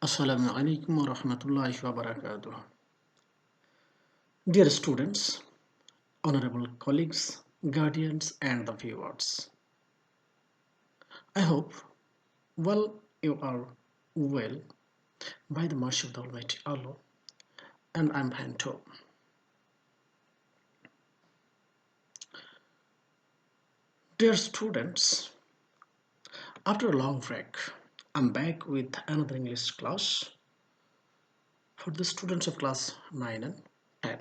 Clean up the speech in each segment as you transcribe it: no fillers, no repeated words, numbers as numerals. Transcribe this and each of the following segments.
Assalamu alaikum wa rahmatullahi wa barakatuh. Dear students, honorable colleagues, guardians, and the viewers, I hope you are well by the mercy of the Almighty Allah, and I'm fine too. Dear students, after a long break, I'm back with another English class for the students of class 9 and 10.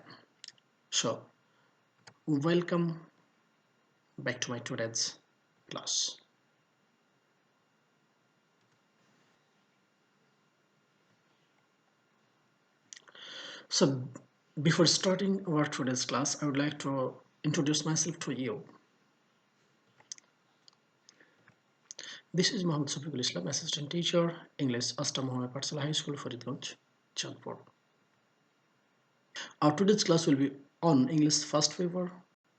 So, welcome back to my today's class. So, before starting our today's class, I would like to introduce myself to you. This is Mohammed Sufiqul Islam, Assistant Teacher, English, Asta Mohammed Patsala High School, Faridganj, Chandpur. Our today's class will be on English first paper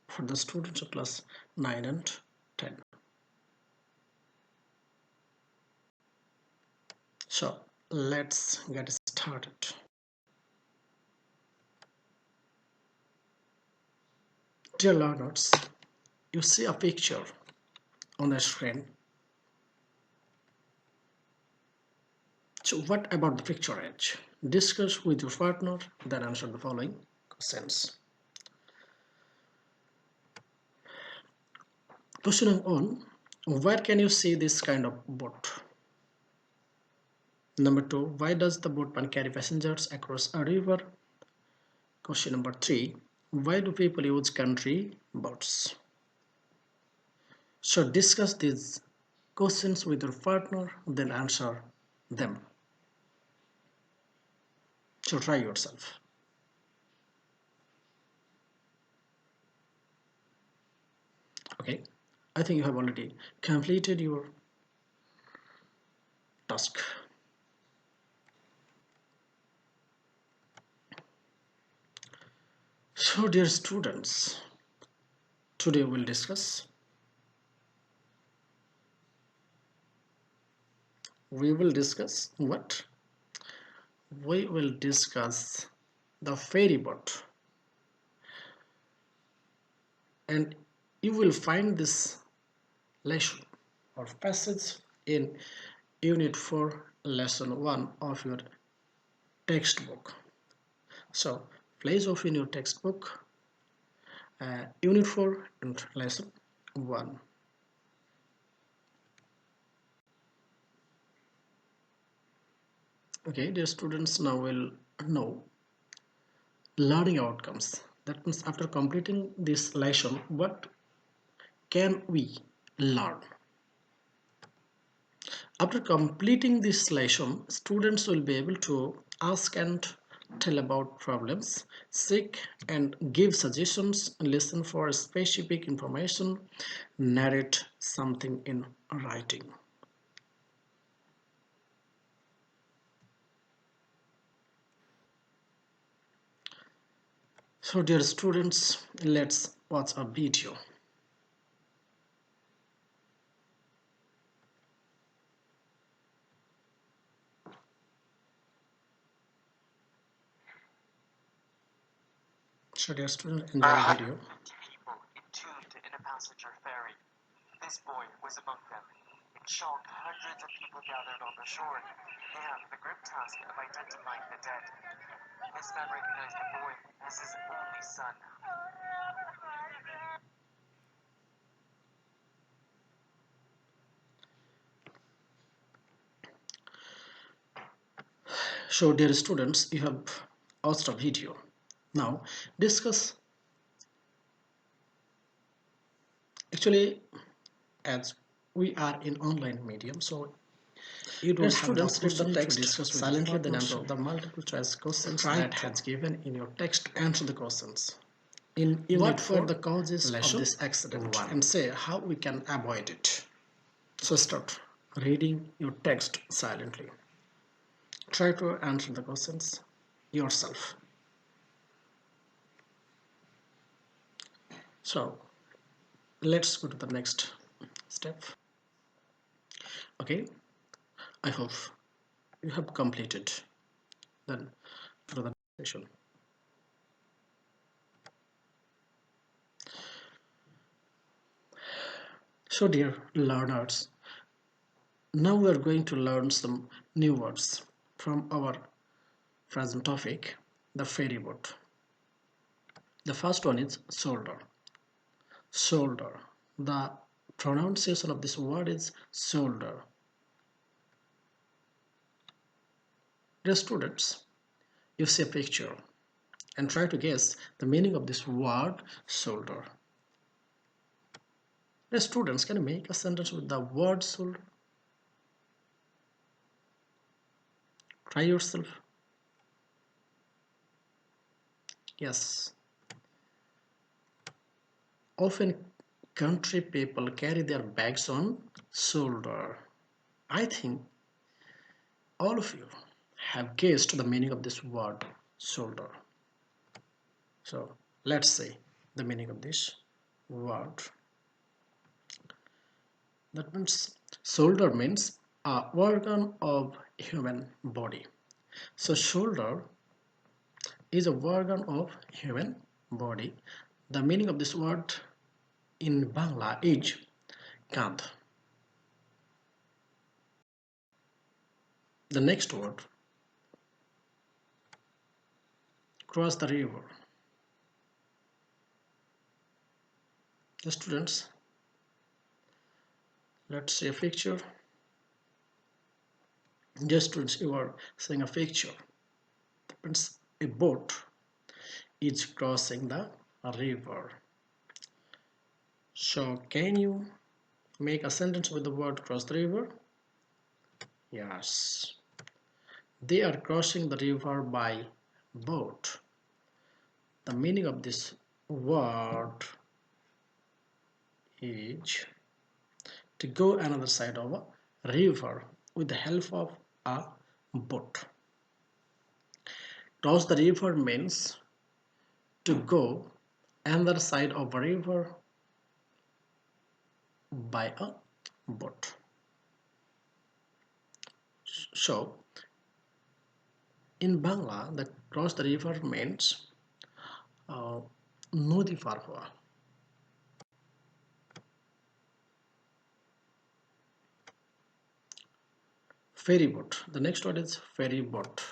for the students of class 9 and 10. So, let's get started. Dear learners, you see a picture on the screen. So what about the picture edge? Discuss with your partner, then answer the following questions. Question 1. Where can you see this kind of boat? Number 2. Why does the boatman carry passengers across a river? Question number 3. Why do people use country boats? So discuss these questions with your partner, then answer them. So try yourself. Okay, I think you have already completed your task. So dear students, today we'll discuss what? We will discuss the ferry boat, and you will find this lesson or passage in unit 4 lesson 1 of your textbook. So please open your textbook, unit 4 and lesson 1. Okay, dear students, now we'll know learning outcomes. That means after completing this lesson, what can we learn? After completing this lesson, students will be able to ask and tell about problems, seek and give suggestions, listen for specific information, narrate something in writing. So dear students, let's watch a video. So dear students, enjoy the video. People entombed in a passenger ferry. This boy was among them. In shock, hundreds of people gathered on the shore. They have the grim task of identifying the dead. This man recognized the boy as his only son. So dear students, you have watched a video. Now discuss. Actually, as we are in online medium, so you don't have students read the text silently, then answer the multiple choice questions that has given in your text. Answer the questions in what were the causes of this accident and say how we can avoid it. So start reading your text silently. Try to answer the questions yourself. So let's go to the next step. Okay, I hope you have completed. Then for the session. So dear learners, now we are going to learn some new words from our present topic, the ferry boat. The first one is shoulder. Shoulder. The pronunciation of this word is shoulder. Dear students, you see a picture and try to guess the meaning of this word shoulder. Dear students, can you make a sentence with the word shoulder? Try yourself. Yes. Often country people carry their bags on shoulder. I think all of you have guessed the meaning of this word shoulder. So let's say the meaning of this word. That means shoulder means a organ of human body. So shoulder is a organ of human body. The meaning of this word in Bangla is kand. The next word, cross the river. The students, let's see a picture. Just students, you are seeing a picture. That means a boat is crossing the river. So can you make a sentence with the word cross the river? Yes. They are crossing the river by boat. The meaning of this word is to go another side of a river with the help of a boat. Cross the river means to go another side of a river by a boat. So in Bangla, the cross the river means nodi par hua. Ferry boat. The next word is ferry boat.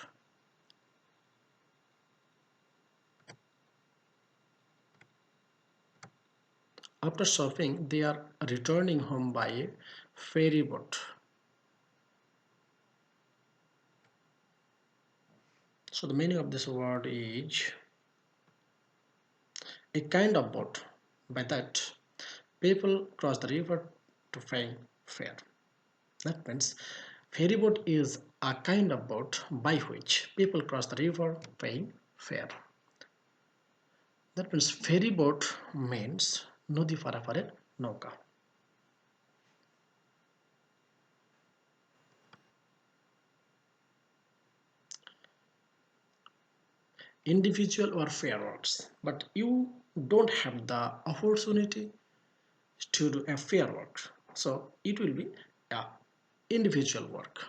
After shopping, they are returning home by a ferry boat. So the meaning of this word is a kind of boat. By that, people cross the river to pay fare. That means ferry boat is a kind of boat by which people cross the river paying fare. That means ferry boat means nodi parapare nauka. Individual or fair works, but you don't have the opportunity to do a fair work, so it will be a individual work.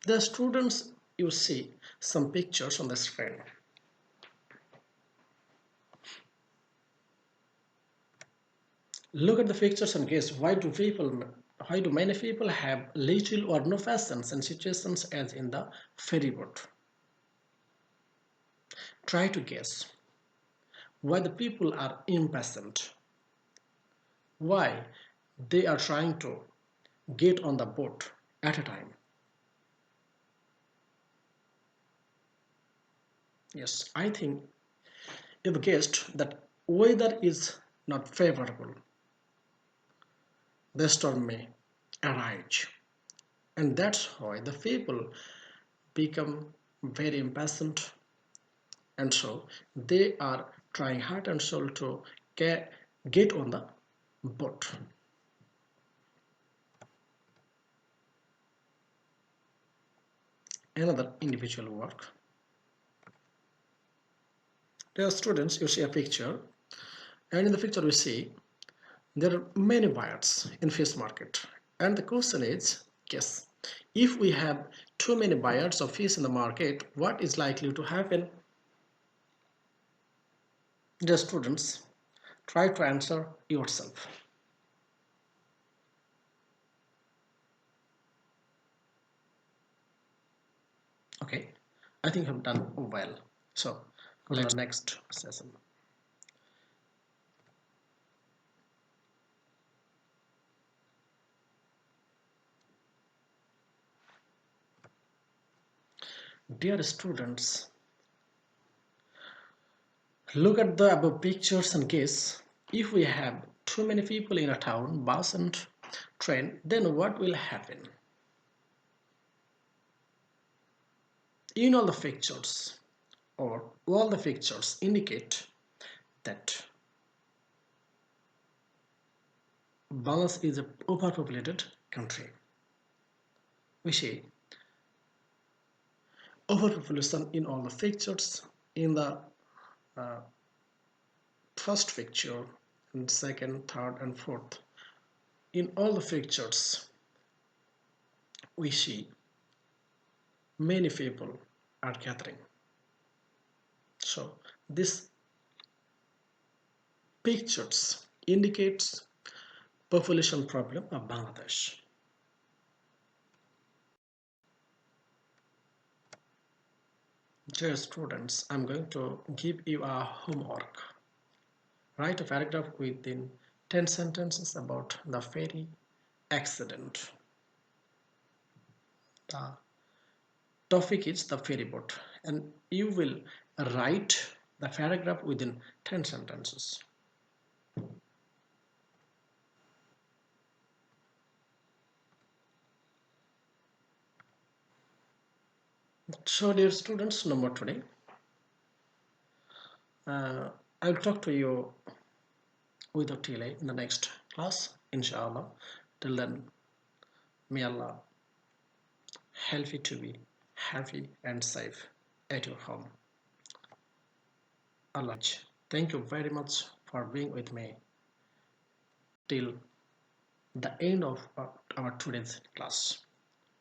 The students, you see some pictures on the screen. Look at the pictures and guess why do many people have little or no fashions and situations as in the ferry boat? Try to guess why the people are impatient, why they are trying to get on the boat at a time. Yes, I think you've guessed that weather is not favorable. The storm may arise, and that's why the people become very impatient, and so they are trying heart and soul to get on the boat. Another individual work. Dear students, you see a picture, and in the picture we see there are many buyers in fish market, and the question is, case. If we have too many buyers of fish in the market, what is likely to happen? Dear students, try to answer yourself. Okay, I think I've done well. So, let's next session. Dear students, look at the above pictures and guess. If we have too many people in a town, bus and train, then what will happen? In all the pictures, or all the pictures indicate that Bangladesh is an overpopulated country. We see overpopulation in all the pictures. In the uh, first picture, and second, third, and fourth, in all the pictures, we see many people are gathering. So this pictures indicates population problem of Bangladesh. Dear students, I'm going to give you a homework. Write a paragraph within 10 sentences about the ferry accident. The topic is the ferry boat, and you will write the paragraph within 10 sentences. So dear students, no more today. I'll talk to you without delay in the next class, inshallah. Till then, may Allah help you to be happy and safe at your home. Allah. Thank you very much for being with me till the end of our today's class.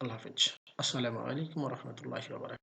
Allah Hafiz. Assalamu alaikum wa rahmatullahi wa barakatuh.